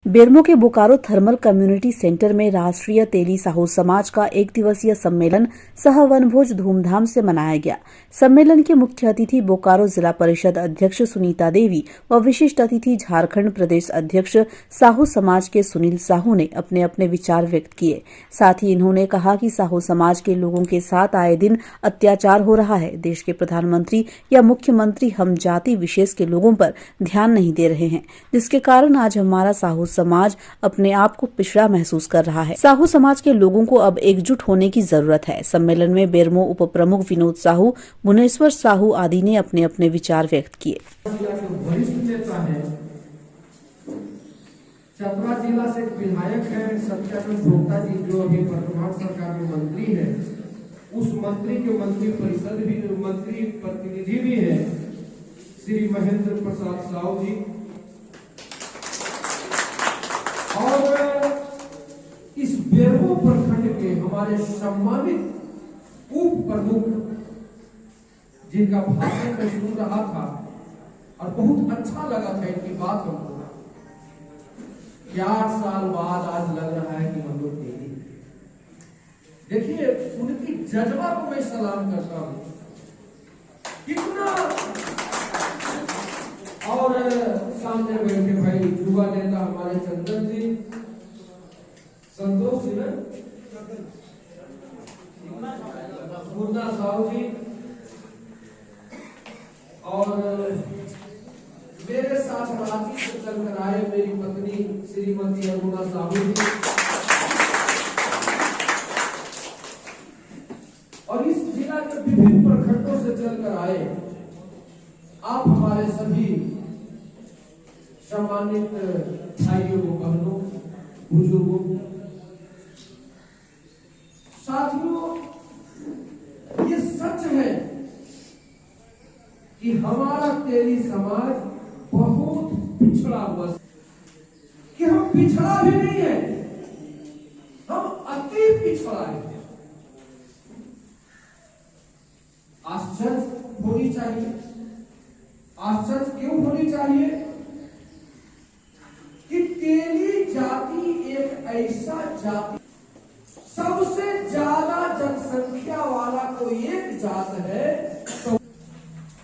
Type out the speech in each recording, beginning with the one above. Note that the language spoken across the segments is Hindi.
बेरमो के बोकारो थर्मल कम्युनिटी सेंटर में राष्ट्रीय तेली साहू समाज का एक दिवसीय सम्मेलन सह वनभोज धूमधाम से मनाया गया। सम्मेलन के मुख्य अतिथि बोकारो जिला परिषद अध्यक्ष सुनीता देवी व विशिष्ट अतिथि झारखंड प्रदेश अध्यक्ष साहू समाज के सुनील साहू ने अपने अपने विचार व्यक्त किए। साथ ही इन्होंने कहा कि साहू समाज के लोगों के साथ आए दिन अत्याचार हो रहा है। देश के प्रधानमंत्री या मुख्यमंत्री हम जाति विशेष के लोगों पर ध्यान नहीं दे रहे हैं, जिसके कारण आज हमारा साहू समाज अपने आप को पिछड़ा महसूस कर रहा है। साहू समाज के लोगों को अब एकजुट होने की जरूरत है। सम्मेलन में बेरमो उप प्रमुख विनोद साहू, भुवनेश्वर साहू आदि ने अपने अपने विचार व्यक्त किए। चतरा जिला से विधायक है सत्यानंद भोक्ता जी, जो अभी वर्तमान सरकार में मंत्री है। उस मंत्री के मंत्री परिषद भी मंत्री प्रतिनिधि भी है श्री महेंद्र प्रसाद साहू जी, और इस बेरमो प्रखंड के हमारे सम्मानित उप प्रमुख, जिनका भाषण मैं सुन रहा था और बहुत अच्छा लगा था इनकी बात हमको। 8 साल बाद आज लग रहा है कि हम लोग तेली। देखिए उनकी जज्बा को मैं सलाम करता हूं, कितना। और सामने बैठे भाई युवा नेता हमारे चंदन जी, संतोष जी, मुन्ना साहू जी, और मेरे साथ रांची से चलकर आए मेरी पत्नी श्रीमती अरुणा साहू जी, और इस जिला के विभिन्न प्रखंडों से चलकर आए आप हमारे सभी सम्मानित भाइयों बहनों बुजुर्गों साथियों, ये सच है कि हमारा तेली समाज बहुत पिछड़ा हुआ, कि हम पिछड़ा भी नहीं है, हम अति पिछड़ा है। आश्चर्य होनी चाहिए। आश्चर्य क्यों होनी चाहिए कि तेली जाति एक ऐसा जाति, सबसे ज्यादा जनसंख्या वाला कोई एक जात है।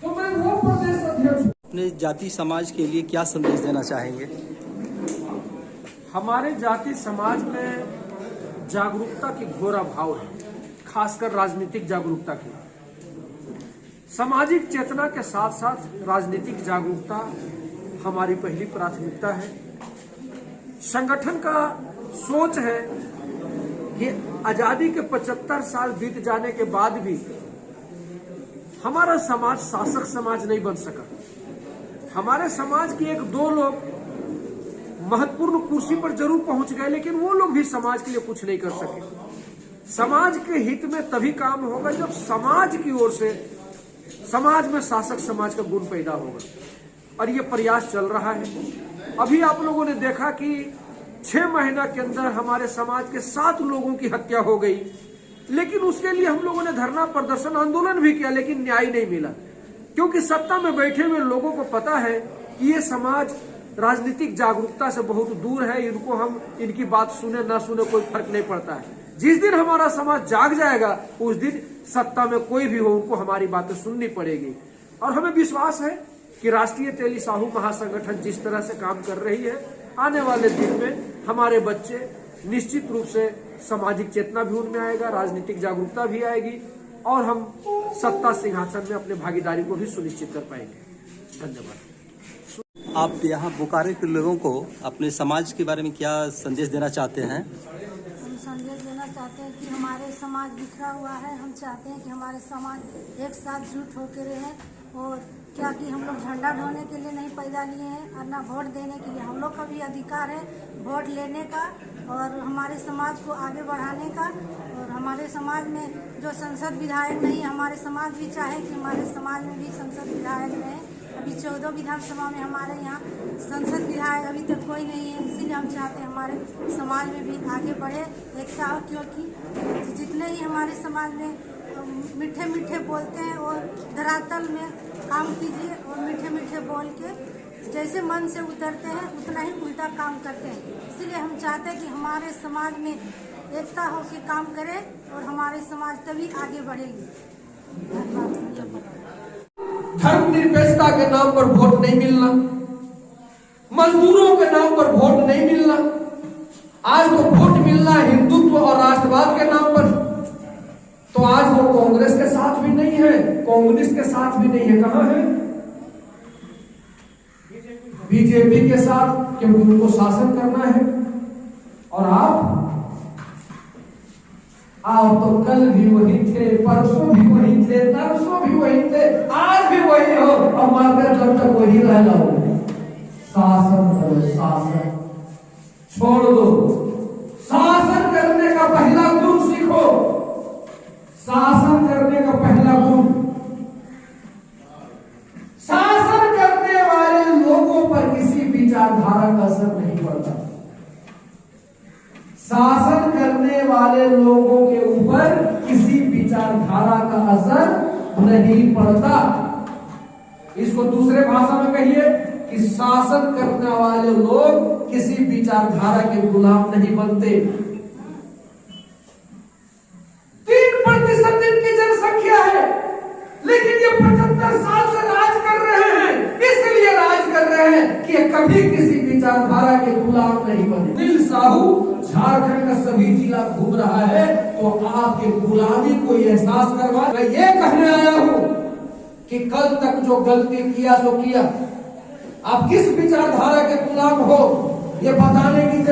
तो मैं वो प्रदेश अध्यक्ष अपने जाति समाज के लिए क्या संदेश देना चाहेंगे? हमारे जाति समाज में जागरूकता की घोर अभाव है, खासकर राजनीतिक जागरूकता की। सामाजिक चेतना के साथ साथ राजनीतिक जागरूकता हमारी पहली प्राथमिकता है। संगठन का सोच है कि आजादी के 75 साल बीत जाने के बाद भी हमारा समाज शासक समाज नहीं बन सका। हमारे समाज के 1-2 लोग महत्वपूर्ण कुर्सी पर जरूर पहुंच गए, लेकिन वो लोग भी समाज के लिए कुछ नहीं कर सके। समाज के हित में तभी काम होगा जब समाज की ओर से समाज में शासक समाज का गुण पैदा होगा, और ये प्रयास चल रहा है। अभी आप लोगों ने देखा कि 6 महीना के अंदर हमारे समाज के 7 लोगों की हत्या हो गई, लेकिन उसके लिए हम लोगों ने धरना प्रदर्शन आंदोलन भी किया, लेकिन न्याय नहीं मिला। क्योंकि सत्ता में बैठे हुए लोगों को पता है कि ये समाज राजनीतिक जागरूकता से बहुत दूर है, इनको हम इनकी बात सुने ना सुने कोई फर्क नहीं पड़ता है। जिस दिन हमारा समाज जाग जाएगा उस दिन सत्ता में कोई भी हो उनको हमारी बातें सुननी पड़ेगी। और हमें विश्वास है कि राष्ट्रीय तेली साहू महासंगठन जिस तरह से काम कर रही है, आने वाले दिन में हमारे बच्चे निश्चित रूप से सामाजिक चेतना भी उनमें आएगा, राजनीतिक जागरूकता भी आएगी, और हम सत्ता सिंहासन में अपने भागीदारी को भी सुनिश्चित कर पाएंगे। धन्यवाद। आप यहाँ बोकारो के लोगों को अपने समाज के बारे में क्या संदेश देना चाहते हैं? हम संदेश देना चाहते हैं कि हमारे समाज बिखरा हुआ है। हम चाहते हैं कि हमारे समाज एक साथ जुट होकर रहे, और क्या कि हम लोग झंडा ढोने के लिए नहीं पैदा लिए हैं और ना वोट देने के लिए। हम लोग का भी अधिकार है वोट लेने का और हमारे समाज को आगे बढ़ाने का। और हमारे समाज में जो संसद विधायक नहीं, हमारे समाज भी चाहे कि हमारे समाज में भी संसद विधायक रहे। अभी 14 विधानसभा में हमारे यहाँ संसद विधायक अभी तक कोई नहीं है, इसीलिए हम चाहते हैं हमारे समाज में भी आगे बढ़े एकता हो। क्योंकि जितने ही हमारे समाज में मीठे मीठे बोलते हैं और धरातल में काम कीजिए, और मीठे मीठे बोल के जैसे मन से उतरते हैं उतना ही उल्टा काम करते हैं। हम चाहते हैं कि हमारे समाज में एकता होकर काम करे और हमारे समाज तभी आगे बढ़ेगी। धर्मनिरपेक्षता के नाम पर वोट नहीं मिलना, मजदूरों के नाम पर वोट नहीं मिलना, आज तो वोट मिलना हिंदुत्व और राष्ट्रवाद के नाम पर, तो आज वो कांग्रेस के साथ भी नहीं है, कम्युनिस्ट के साथ भी नहीं है, कहां है? बीजेपी के साथ, क्योंकि उनको शासन करना है। और आप तो कल भी वही थे, परसों भी वही थे, तरसों भी वही थे, आज भी वही हो, और मरते जब तक वही रहना हो। शासन करो, शासन छोड़ दो, शासन करने का पहला गुण सीखो, शासन करने का पहला गुण, शासन करने वाले लोगों पर किसी विचारधारा का असर नहीं पड़ता, शासन करने वाले लोगों के ऊपर किसी विचारधारा का असर नहीं पड़ता। इसको दूसरे भाषा में कहिए कि शासन करने वाले लोग किसी विचारधारा के गुलाम नहीं बनते। 3% इनकी जनसंख्या है, लेकिन ये 75 साल से राज कर रहे हैं, इसलिए राज कर रहे हैं कि ये कभी किसी विचारधारा के गुलाम नहीं बने। दिल साहू झारखंड का सभी जिला घूम रहा है, तो आपके गुलामी को एहसास करवा, मैं ये कहने आया हूं कि कल तक जो गलती किया सो किया, आप किस विचारधारा के गुलाम हो ये बताने की